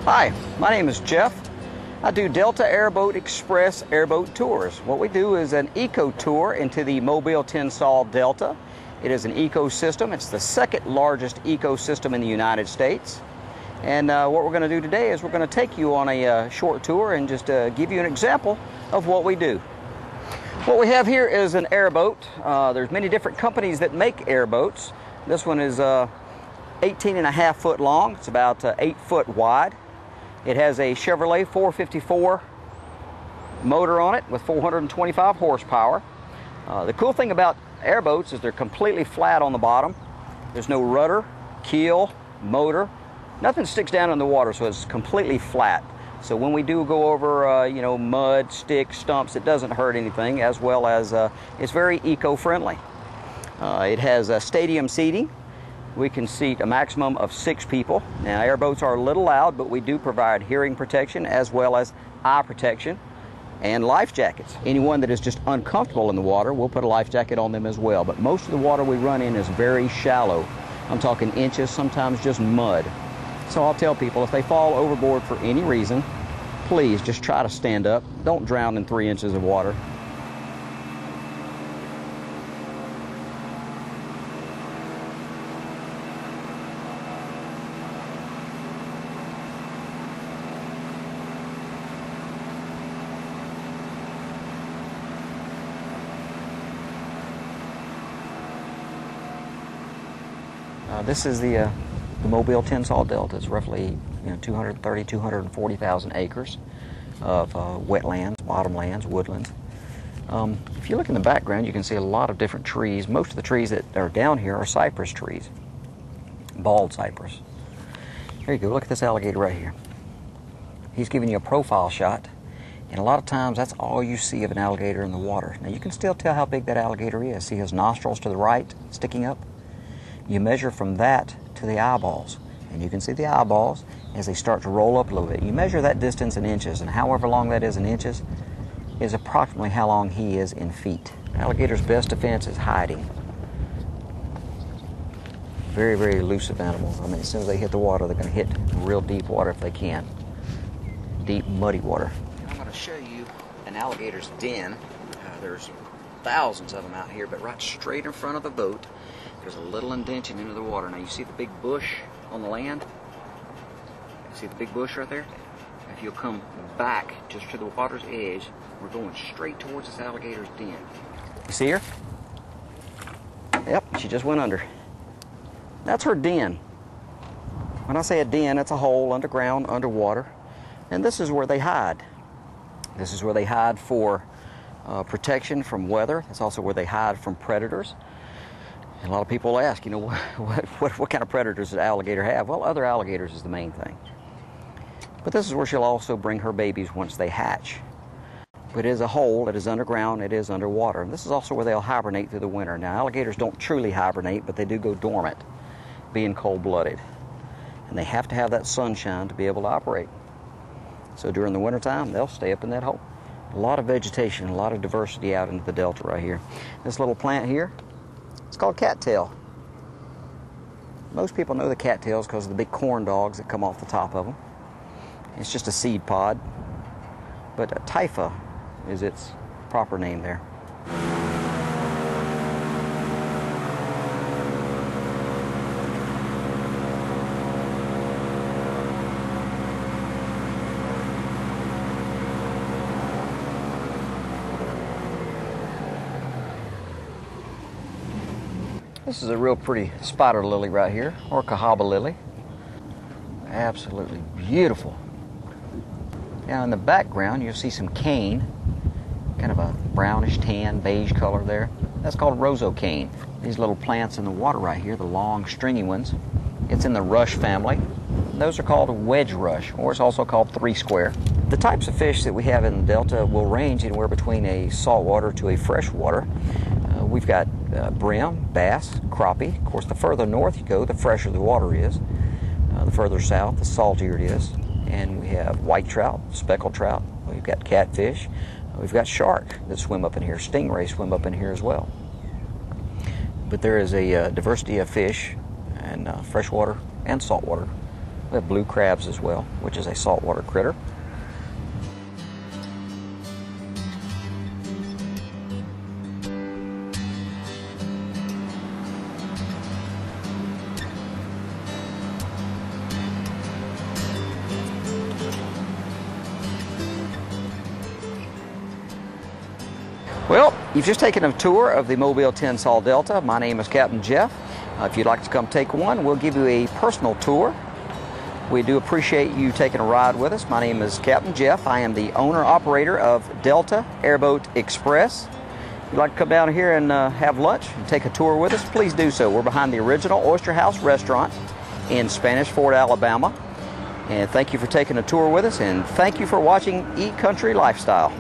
Hi, my name is Jeff. I do Delta Airboat Express airboat tours. What we do is an eco tour into the Mobile-Tensaw Delta. It is an ecosystem. It's the second largest ecosystem in the United States. And what we're going to do today is we're going to take you on a short tour and just give you an example of what we do. What we have here is an airboat. There's many different companies that make airboats. This one is 18.5 foot long. It's about 8 foot wide. It has a Chevrolet 454 motor on it with 425 horsepower. The cool thing about airboats is they're completely flat on the bottom. There's no rudder, keel, motor. Nothing sticks down in the water, so it's completely flat. So when we do go over, mud, sticks, stumps, it doesn't hurt anything, as well as it's very eco-friendly. It has stadium seating. We can seat a maximum of 6 people. Now, airboats are a little loud, but we do provide hearing protection as well as eye protection and life jackets. Anyone that is just uncomfortable in the water, we'll put a life jacket on them as well. But most of the water we run in is very shallow. I'm talking inches, sometimes just mud. So I'll tell people if they fall overboard for any reason, please just try to stand up. Don't drown in 3 inches of water. This is the Mobile-Tensaw Delta. It's roughly 230, 240,000 acres of wetlands, bottomlands, woodlands. If you look in the background, you can see a lot of different trees. Most of the trees that are down here are cypress trees, bald cypress. Here you go, look at this alligator right here. He's giving you a profile shot, and a lot of times that's all you see of an alligator in the water. Now you can still tell how big that alligator is. See his nostrils to the right sticking up? You measure from that to the eyeballs, and you can see the eyeballs as they start to roll up a little bit. You measure that distance in inches, and however long that is in inches is approximately how long he is in feet. Alligator's best defense is hiding. Very, very elusive animals. I mean, as soon as they hit the water, they're going to hit real deep water if they can. Deep, muddy water. I'm going to show you an alligator's den. There's thousands of them out here, but right straight in front of the boat, there's a little indention into the water. Now you see the big bush on the land? See the big bush right there? If you'll come back just to the water's edge, we're going straight towards this alligator's den. You see her? Yep, she just went under. That's her den. When I say a den, it's a hole underground, underwater. And this is where they hide. This is where they hide for protection from weather. It's also where they hide from predators. And a lot of people ask, what kind of predators does an alligator have? Well, other alligators is the main thing. But this is where she'll also bring her babies once they hatch. But it is a hole, it is underground, it is underwater. And this is also where they'll hibernate through the winter. Now, alligators don't truly hibernate, but they do go dormant, being cold-blooded. And they have to have that sunshine to be able to operate. So during the wintertime, they'll stay up in that hole. A lot of vegetation, a lot of diversity out into the delta right here. This little plant here, it's called cattail. Most people know the cattails because of the big corn dogs that come off the top of them. It's just a seed pod, but typha is its proper name there. This is a real pretty spider lily right here, or cahaba lily. Absolutely beautiful. Now in the background you'll see some cane, kind of a brownish tan, beige color there. That's called roseau cane. These little plants in the water right here, the long stringy ones, it's in the rush family. Those are called wedge rush, or it's also called 3-square. The types of fish that we have in the Delta will range anywhere between a saltwater to a freshwater. We've got brim, bass, crappie. Of course, the further north you go, the fresher the water is. The further south, the saltier it is. And we have white trout, speckled trout. We've got catfish. We've got shark that swim up in here. Stingrays swim up in here as well. But there is a diversity of fish and freshwater and saltwater We have blue crabs as well, which is a saltwater critter. Well, you've just taken a tour of the Mobile-Tensaw Delta. My name is Captain Jeff. If you'd like to come take one, we'll give you a personal tour. We do appreciate you taking a ride with us. My name is Captain Jeff. I am the owner-operator of Delta Airboat Express. If you'd like to come down here and have lunch and take a tour with us, please do so. We're behind the original Oyster House restaurant in Spanish Fort, Alabama. And thank you for taking a tour with us, and thank you for watching E-Country Lifestyle.